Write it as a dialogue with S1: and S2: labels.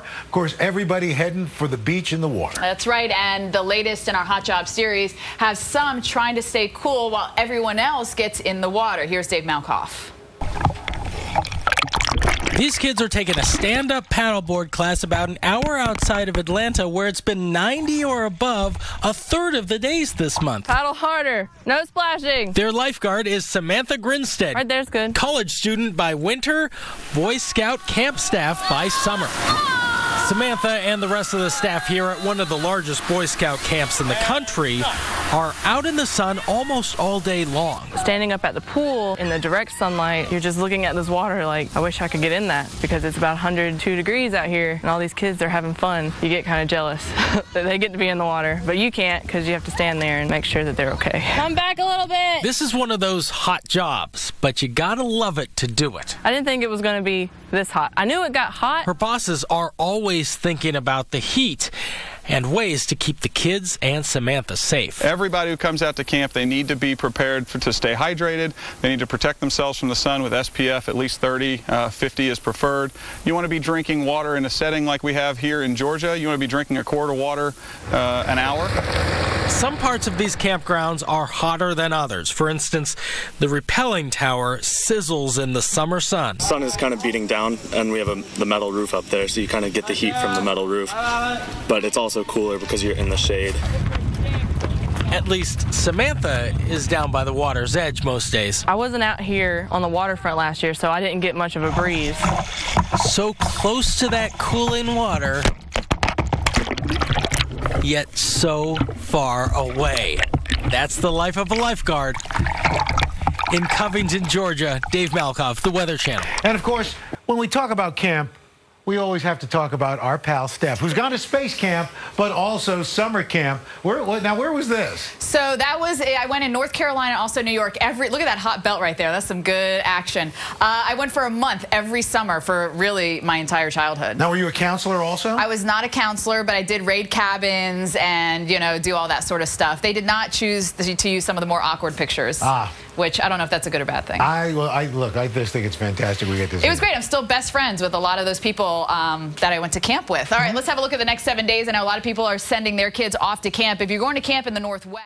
S1: Of course, everybody heading for the beach and the water.
S2: That's right, and the latest in our Hot Job series has some trying to stay cool while everyone else gets in the water. Here's Dave Malkoff.
S3: These kids are taking a stand-up paddleboard class about an hour outside of Atlanta, where it's been 90 or above a third of the days this month.
S4: Paddle harder. No splashing.
S3: Their lifeguard is Samantha Grinstead.
S4: Right there's good.
S3: College student by winter, Boy Scout camp staff by summer. Samantha and the rest of the staff here at one of the largest Boy Scout camps in the country are out in the sun almost all day long.
S4: Standing up at the pool in the direct sunlight, you're just looking at this water like, I wish I could get in that, because it's about 102 degrees out here and all these kids are having fun. You get kind of jealous that they get to be in the water, but you can't because you have to stand there and make sure that they're okay. Come back a little bit.
S3: This is one of those hot jobs, but you gotta love it to do it.
S4: I didn't think it was going to be this hot. I knew it got hot.
S3: Her bosses are always thinking about the heat and ways to keep the kids and Samantha safe.
S5: Everybody who comes out to camp, they need to be prepared to stay hydrated. They need to protect themselves from the sun with SPF at least 30, 50 is preferred. You want to be drinking water in a setting like we have here in Georgia. You want to be drinking a quart of water an hour.
S3: Some parts of these campgrounds are hotter than others. For instance, the rappelling tower sizzles in the summer sun.
S6: The sun is kind of beating down, and we have the metal roof up there, so you kind of get the heat from the metal roof. But it's also cooler because you're in the shade.
S3: At least Samantha is down by the water's edge most days.
S4: I wasn't out here on the waterfront last year, so I didn't get much of a breeze.
S3: So close to that cooling water, yet so far away. That's the life of a lifeguard. In Covington, Georgia, Dave Malkoff, The Weather Channel.
S1: And of course, when we talk about camp, we always have to talk about our pal Steph, who's gone to space camp, but also summer camp. Where was this?
S2: So that was, I went in North Carolina, also New York. Look at that hot belt right there. That's some good action. I went for a month every summer for really my entire childhood.
S1: Now, were you a counselor also?
S2: I was not a counselor, but I did raid cabins and, you know, do all that sort of stuff. They did not choose to use some of the more awkward pictures, which I don't know if that's a good or bad thing.
S1: Look, I just think it's fantastic we get this.
S2: It was great. I'm still best friends with a lot of those people that I went to camp with. All right, let's have a look at the next 7 days. I know a lot of people are sending their kids off to camp. If you're going to camp in the Northwest.